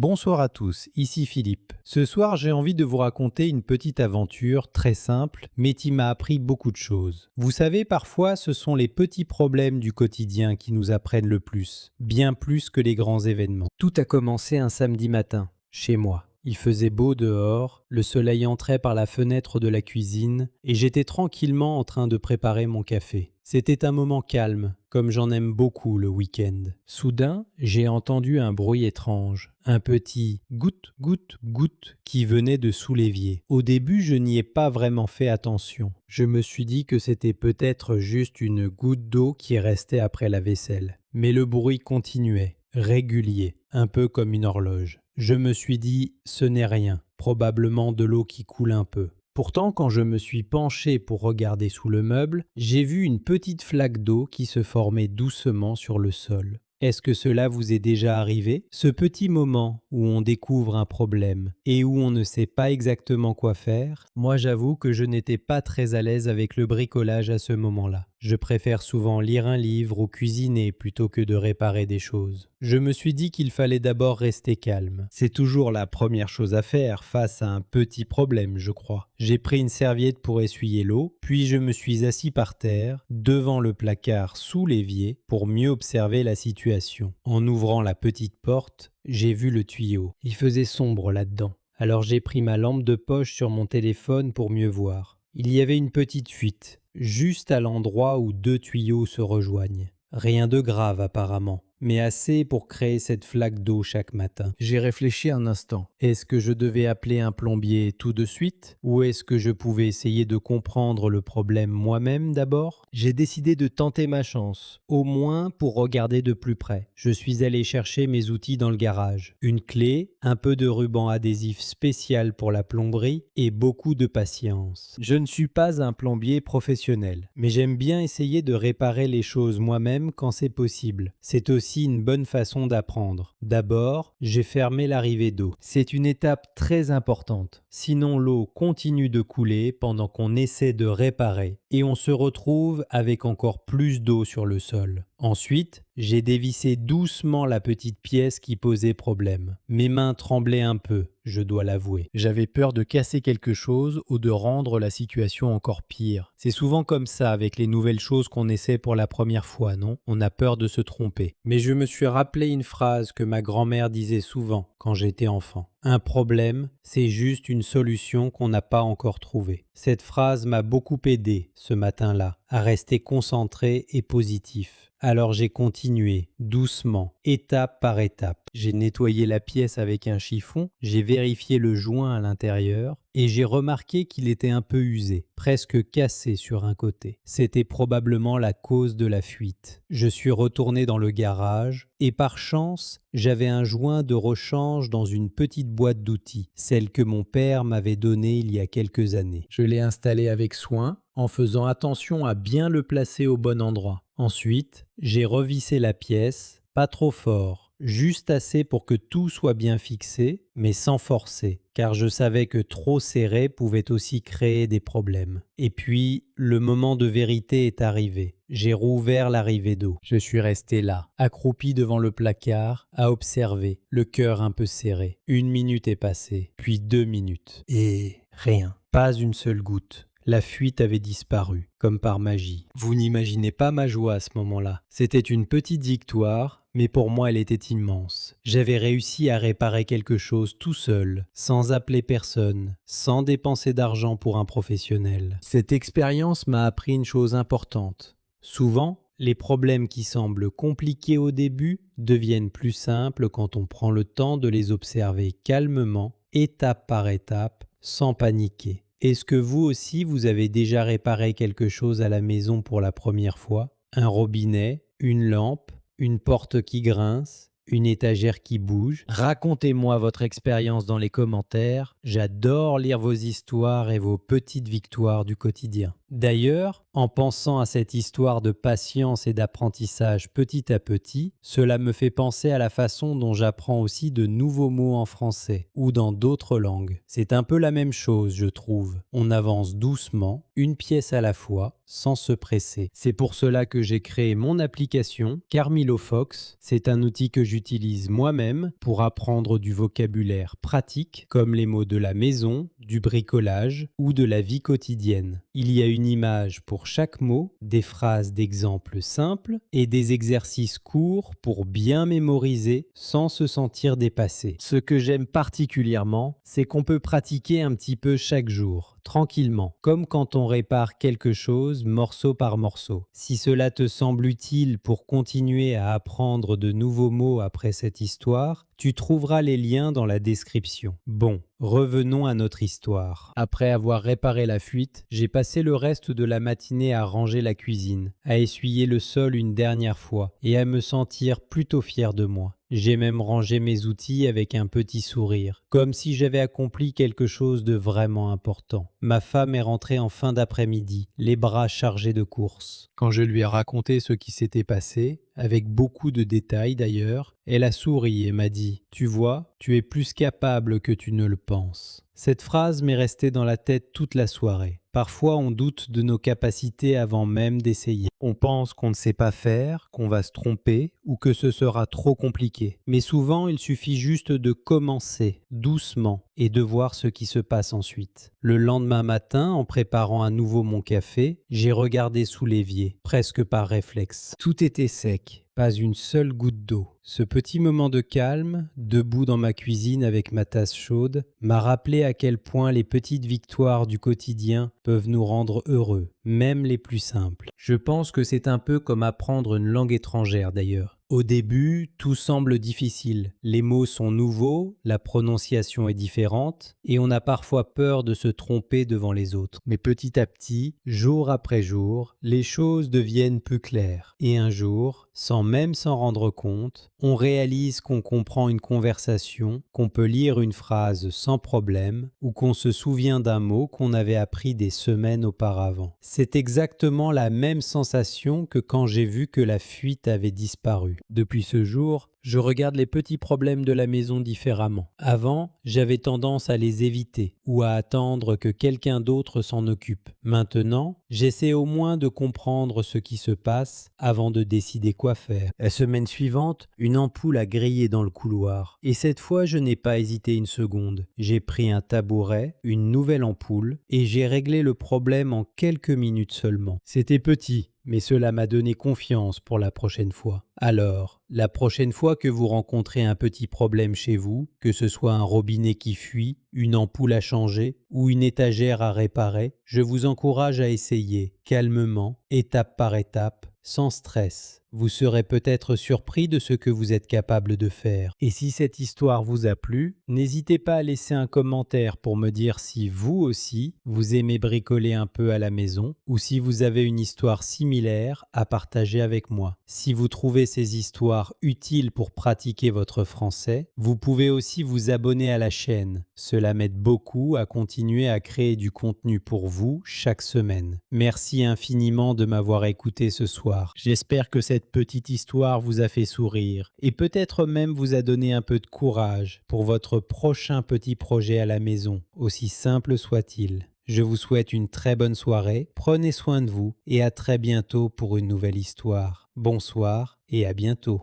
Bonsoir à tous, ici Philippe. Ce soir, j'ai envie de vous raconter une petite aventure très simple, mais qui m'a appris beaucoup de choses. Vous savez, parfois, ce sont les petits problèmes du quotidien qui nous apprennent le plus, bien plus que les grands événements. Tout a commencé un samedi matin, chez moi. Il faisait beau dehors, le soleil entrait par la fenêtre de la cuisine et j'étais tranquillement en train de préparer mon café. C'était un moment calme, comme j'en aime beaucoup le week-end. Soudain, j'ai entendu un bruit étrange, un petit goutte, goutte, goutte qui venait de sous l'évier. Au début, je n'y ai pas vraiment fait attention. Je me suis dit que c'était peut-être juste une goutte d'eau qui restait après la vaisselle. Mais le bruit continuait, régulier, un peu comme une horloge. Je me suis dit, ce n'est rien, probablement de l'eau qui coule un peu. Pourtant, quand je me suis penché pour regarder sous le meuble, j'ai vu une petite flaque d'eau qui se formait doucement sur le sol. Est-ce que cela vous est déjà arrivé? Ce petit moment où on découvre un problème et où on ne sait pas exactement quoi faire? Moi, j'avoue que je n'étais pas très à l'aise avec le bricolage à ce moment-là. Je préfère souvent lire un livre ou cuisiner plutôt que de réparer des choses. Je me suis dit qu'il fallait d'abord rester calme. C'est toujours la première chose à faire face à un petit problème, je crois. J'ai pris une serviette pour essuyer l'eau, puis je me suis assis par terre, devant le placard sous l'évier, pour mieux observer la situation. En ouvrant la petite porte, j'ai vu le tuyau. Il faisait sombre là-dedans. Alors j'ai pris ma lampe de poche sur mon téléphone pour mieux voir. Il y avait une petite fuite, juste à l'endroit où deux tuyaux se rejoignent. Rien de grave apparemment, mais assez pour créer cette flaque d'eau chaque matin. J'ai réfléchi un instant. Est-ce que je devais appeler un plombier tout de suite? Ou est-ce que je pouvais essayer de comprendre le problème moi-même d'abord? J'ai décidé de tenter ma chance, au moins pour regarder de plus près. Je suis allé chercher mes outils dans le garage. Une clé, un peu de ruban adhésif spécial pour la plomberie et beaucoup de patience. Je ne suis pas un plombier professionnel, mais j'aime bien essayer de réparer les choses moi-même quand c'est possible. C'est aussi une bonne façon d'apprendre. D'abord, j'ai fermé l'arrivée d'eau. C'est une étape très importante. Sinon, l'eau continue de couler pendant qu'on essaie de réparer et on se retrouve avec encore plus d'eau sur le sol. Ensuite, j'ai dévissé doucement la petite pièce qui posait problème. Mes mains tremblaient un peu, je dois l'avouer. J'avais peur de casser quelque chose ou de rendre la situation encore pire. C'est souvent comme ça avec les nouvelles choses qu'on essaie pour la première fois, non? On a peur de se tromper. Mais je me suis rappelé une phrase que ma grand-mère disait souvent quand j'étais enfant. Un problème, c'est juste une solution qu'on n'a pas encore trouvée. Cette phrase m'a beaucoup aidé ce matin-là à rester concentré et positif. Alors j'ai continué, doucement, étape par étape. J'ai nettoyé la pièce avec un chiffon, j'ai vérifié le joint à l'intérieur et j'ai remarqué qu'il était un peu usé, presque cassé sur un côté. C'était probablement la cause de la fuite. Je suis retourné dans le garage et par chance, j'avais un joint de rechange dans une petite boîte d'outils, celle que mon père m'avait donnée il y a quelques années. Je l'ai installé avec soin, en faisant attention à bien le placer au bon endroit. Ensuite, j'ai revissé la pièce, pas trop fort, juste assez pour que tout soit bien fixé, mais sans forcer, car je savais que trop serré pouvait aussi créer des problèmes. Et puis, le moment de vérité est arrivé. J'ai rouvert l'arrivée d'eau. Je suis resté là, accroupi devant le placard, à observer, le cœur un peu serré. 1 minute est passée, puis 2 minutes. Et rien, pas une seule goutte. La fuite avait disparu, comme par magie. Vous n'imaginez pas ma joie à ce moment-là. C'était une petite victoire, mais pour moi elle était immense. J'avais réussi à réparer quelque chose tout seul, sans appeler personne, sans dépenser d'argent pour un professionnel. Cette expérience m'a appris une chose importante. Souvent, les problèmes qui semblent compliqués au début deviennent plus simples quand on prend le temps de les observer calmement, étape par étape, sans paniquer. Est-ce que vous aussi, vous avez déjà réparé quelque chose à la maison pour la première fois? Un robinet, une lampe, une porte qui grince, une étagère qui bouge? Racontez-moi votre expérience dans les commentaires. J'adore lire vos histoires et vos petites victoires du quotidien. D'ailleurs, En pensant à cette histoire de patience et d'apprentissage petit à petit, cela me fait penser à la façon dont j'apprends aussi de nouveaux mots en français ou dans d'autres langues. C'est un peu la même chose, je trouve. On avance doucement, une pièce à la fois, sans se presser. C'est pour cela que j'ai créé mon application Carmilofox. C'est un outil que j'utilise moi-même pour apprendre du vocabulaire pratique comme les mots de la maison, du bricolage ou de la vie quotidienne. Il y a une image pour chaque mot, des phrases d'exemples simples et des exercices courts pour bien mémoriser sans se sentir dépassé. Ce que j'aime particulièrement, c'est qu'on peut pratiquer un petit peu chaque jour, tranquillement, comme quand on répare quelque chose morceau par morceau. Si cela te semble utile pour continuer à apprendre de nouveaux mots après cette histoire, tu trouveras les liens dans la description. Bon, revenons à notre histoire. Après avoir réparé la fuite, j'ai passé le reste de la matinée à ranger la cuisine, à essuyer le sol une dernière fois et à me sentir plutôt fier de moi. J'ai même rangé mes outils avec un petit sourire, comme si j'avais accompli quelque chose de vraiment important. Ma femme est rentrée en fin d'après-midi, les bras chargés de courses. Quand je lui ai raconté ce qui s'était passé, avec beaucoup de détails d'ailleurs, elle a souri et m'a dit « Tu vois, tu es plus capable que tu ne le penses ». Cette phrase m'est restée dans la tête toute la soirée. Parfois, on doute de nos capacités avant même d'essayer. On pense qu'on ne sait pas faire, qu'on va se tromper ou que ce sera trop compliqué. Mais souvent, il suffit juste de commencer doucement et de voir ce qui se passe ensuite. Le lendemain matin, en préparant à nouveau mon café, j'ai regardé sous l'évier, presque par réflexe. Tout était sec. Pas une seule goutte d'eau. Ce petit moment de calme, debout dans ma cuisine avec ma tasse chaude, m'a rappelé à quel point les petites victoires du quotidien peuvent nous rendre heureux, même les plus simples. Je pense que c'est un peu comme apprendre une langue étrangère d'ailleurs. Au début, tout semble difficile. Les mots sont nouveaux, la prononciation est différente et on a parfois peur de se tromper devant les autres. Mais petit à petit, jour après jour, les choses deviennent plus claires. Et un jour, sans même s'en rendre compte, on réalise qu'on comprend une conversation, qu'on peut lire une phrase sans problème ou qu'on se souvient d'un mot qu'on avait appris des semaines auparavant. C'est exactement la même sensation que quand j'ai vu que la fuite avait disparu. Depuis ce jour, je regarde les petits problèmes de la maison différemment. Avant, j'avais tendance à les éviter ou à attendre que quelqu'un d'autre s'en occupe. Maintenant, j'essaie au moins de comprendre ce qui se passe avant de décider quoi faire. La semaine suivante, une ampoule a grillé dans le couloir. Et cette fois, je n'ai pas hésité une seconde. J'ai pris un tabouret, une nouvelle ampoule et j'ai réglé le problème en quelques minutes seulement. C'était petit, mais cela m'a donné confiance pour la prochaine fois. Alors, la prochaine fois que vous rencontrez un petit problème chez vous, que ce soit un robinet qui fuit, une ampoule à changer ou une étagère à réparer, je vous encourage à essayer, calmement, étape par étape, sans stress. Vous serez peut-être surpris de ce que vous êtes capable de faire. Et si cette histoire vous a plu, n'hésitez pas à laisser un commentaire pour me dire si vous aussi, vous aimez bricoler un peu à la maison ou si vous avez une histoire similaire à partager avec moi. Si vous trouvez ces histoires utiles pour pratiquer votre français, vous pouvez aussi vous abonner à la chaîne. Cela m'aide beaucoup à continuer à créer du contenu pour vous chaque semaine. Merci infiniment de m'avoir écouté ce soir. J'espère que cette petite histoire vous a fait sourire et peut-être même vous a donné un peu de courage pour votre prochain petit projet à la maison, aussi simple soit-il. Je vous souhaite une très bonne soirée, prenez soin de vous et à très bientôt pour une nouvelle histoire. Bonsoir et à bientôt.